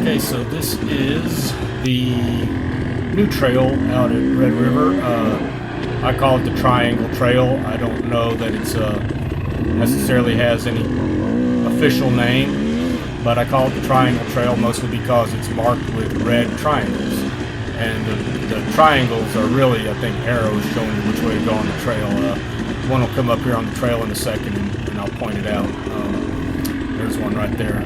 Okay, so this is the new trail out at Red River. I call it the Triangle Trail. I don't know that it's necessarily has any official name, but I call it the Triangle Trail mostly because it's marked with red triangles. And the triangles are really, I think, arrows showing you which way to go on the trail. One will come up here on the trail in a second, and I'll point it out. There's one right there.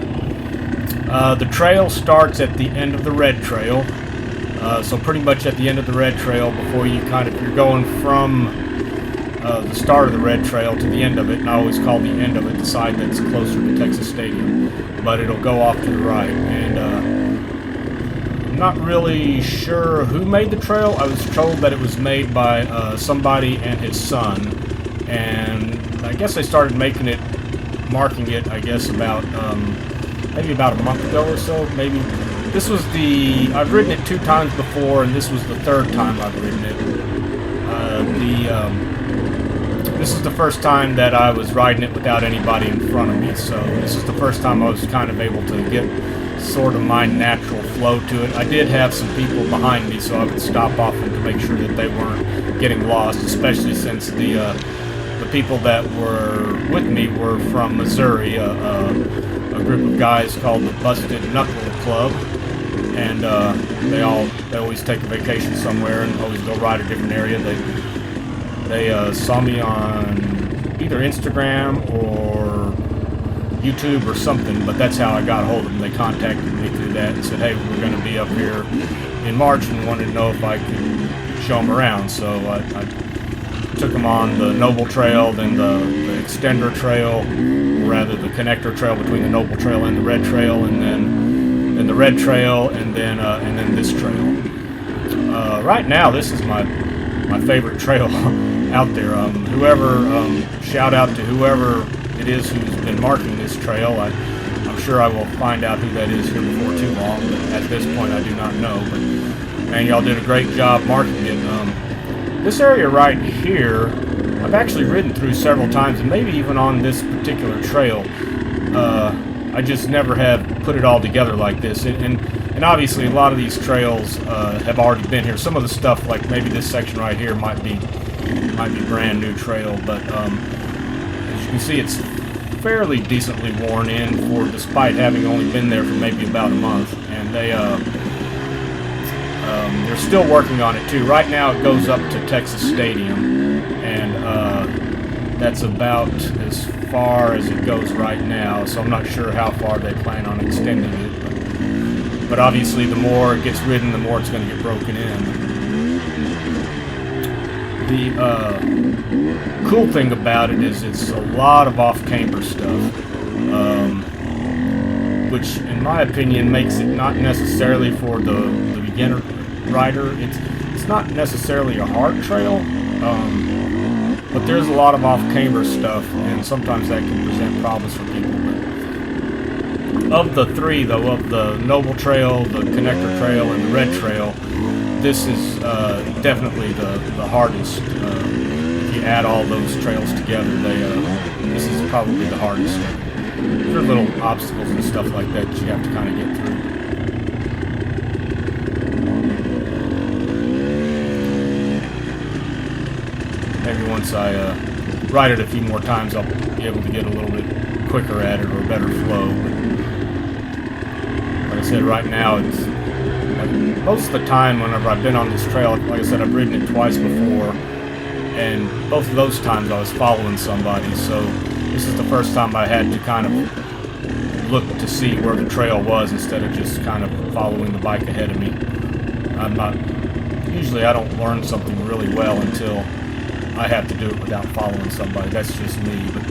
The trail starts at the end of the red trail, so pretty much at the end of the red trail before you if you're going from the start of the red trail to the end of it, and I always call the end of it the side that's closer to Texas Stadium, but it'll go off to the right. And I'm not really sure who made the trail. I was told that it was made by somebody and his son, and I guess they started marking it, I guess, about maybe about a month ago or so. Maybe this was I've ridden it 2 times before, and this was the 3rd time I've ridden it. This is the first time that I was riding it without anybody in front of me, so this is the first time I was kind of able to get sort of my natural flow to it. I did have some people behind me, so I would stop often to make sure that they weren't getting lost, especially since the people that were with me were from Missouri, a group of guys called the Busted Knuckle Club, and they always take a vacation somewhere and always go ride a different area. They saw me on either Instagram or YouTube or something, but that's how I got a hold of them. They contacted me through that and said, hey, we're going to be up here in March and wanted to know if I could show them around. So I took them on the Noble Trail, then the Extender Trail, or rather the connector trail between the Noble Trail and the Red Trail, and then the Red Trail, and then this trail. Right now, this is my favorite trail out there. Shout out to whoever it is who's been marking this trail. I'm sure I will find out who that is here before too long, but at this point I do not know. But man, y'all did a great job marking it. This area right here, I've actually ridden through several times, and maybe even on this particular trail. I just never have put it all together like this. And obviously a lot of these trails have already been here. Some of the stuff, like maybe this section right here, might be brand new trail, but as you can see, it's fairly decently worn in despite having only been there for maybe about a month. And they're still working on it too. Right now it goes up to Texas Stadium, and that's about as far as it goes right now, so I'm not sure how far they plan on extending it. But obviously the more it gets ridden, the more it's going to get broken in. The cool thing about it is it's a lot of off-camber stuff, which in my opinion makes it not necessarily for the beginner rider. It's not necessarily a hard trail, but there's a lot of off-camber stuff, and sometimes that can present problems for people. But of the 3, though, of the Noble Trail, the Connector Trail, and the Red Trail, this is definitely the hardest. If you add all those trails together, this is probably the hardest. There are little obstacles and stuff like that you have to kind of get through. Maybe once I ride it a few more times, I'll be able to get a little bit quicker at it or a better flow. But like I said, right now, it's most of the time whenever I've been on this trail, like I said, I've ridden it twice before, and both of those times I was following somebody. So this is the first time I had to kind of look to see where the trail was instead of just kind of following the bike ahead of me. Usually I don't learn something really well until I have to do it without following somebody. That's just me, but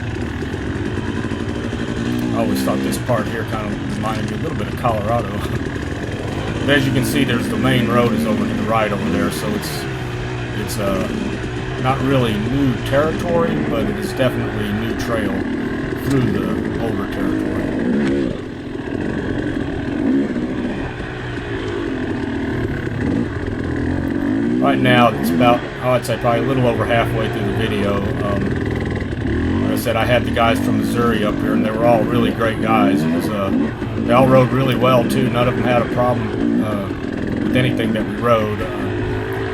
I always thought this part here kind of reminded me a little bit of Colorado. But as you can see, there's the main road is over to the right over there, so it's not really new territory, but it is definitely a new trail through the older territory. Right now, it's about, I'd say probably a little over halfway through the video. Like I said, I had the guys from Missouri up here, and they were all really great guys. It was, they all rode really well, too. None of them had a problem with anything that we rode.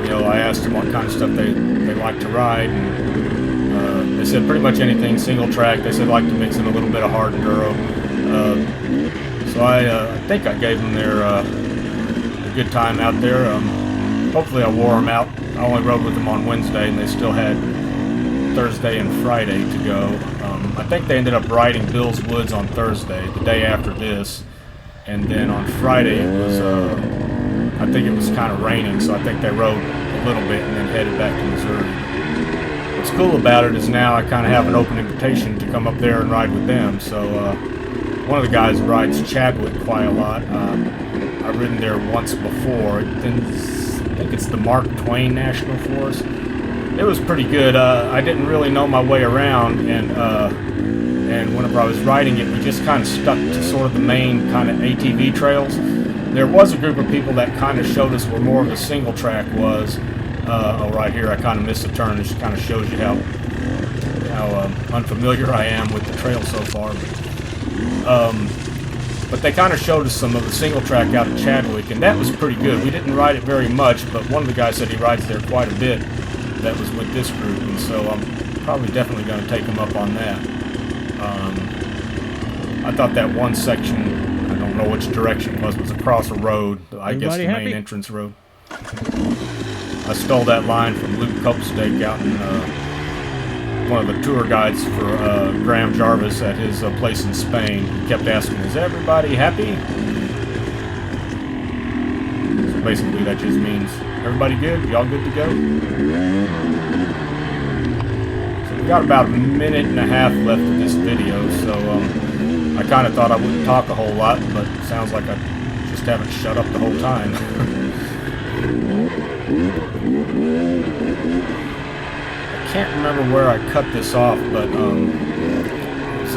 You know, I asked them what kind of stuff they like to ride, and they said pretty much anything single track. They said like to mix in a little bit of hard enduro. So I think I gave them a good time out there. Hopefully I wore them out. I only rode with them on Wednesday, and they still had Thursday and Friday to go. I think they ended up riding Bill's Woods on Thursday, the day after this, and then on Friday it was, I think it was kind of raining, so I think they rode a little bit and then headed back to Missouri. What's cool about it is now I kind of have an open invitation to come up there and ride with them. So one of the guys rides Chadwick quite a lot. I've ridden there once before. I think it's the Mark Twain National Forest. It was pretty good. I didn't really know my way around, and whenever I was riding it, we just kind of stuck to sort of the main kind of ATV trails. There was a group of people that kind of showed us where more of the single track was. Oh, right here I kind of missed a turn. This kind of shows you how unfamiliar I am with the trail so far. But they kind of showed us some of the single track out at Chadwick, and that was pretty good. We didn't ride it very much, but one of the guys said he rides there quite a bit. That was with this group, and so I'm probably definitely going to take him up on that. I thought that one section, I don't know which direction it was across a road, I guess the main entrance road. I stole that line from Luke Copestake out in one of the tour guides for Graham Jarvis at his place in Spain. He kept asking, is everybody happy? So basically that just means, everybody good? Y'all good to go? So we got about a minute and a half left of this video, so I kind of thought I wouldn't talk a whole lot, but it sounds like I just haven't shut up the whole time. I can't remember where I cut this off, but it's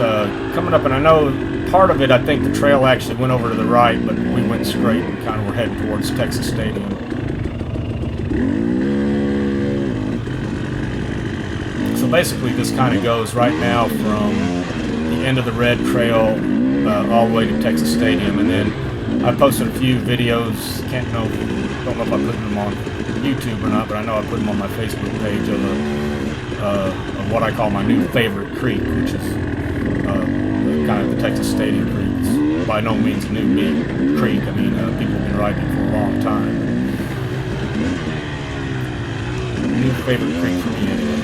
coming up, and I know part of it, I think the trail actually went over to the right, but we went straight and kind of were heading towards Texas Stadium. So basically this kind of goes right now from the end of the red trail all the way to Texas Stadium, and then I posted a few videos. Don't know if I put them on YouTube or not, but I know I put them on my Facebook page of what I call my new favorite creek, which is kind of the Texas Stadium Creek. It's by no means a new creek. I mean, people have been riding it for a long time. New favorite creek for me anyway.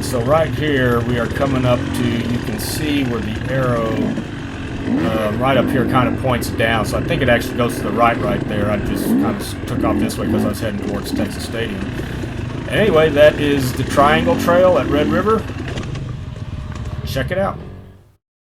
So right here we are coming up to, you can see where the arrow right up here kind of points down, so I think it actually goes to the right there. I just kind of took off this way because I was heading towards Texas Stadium. And anyway, that is the Triangle Trail at Red River. Check it out.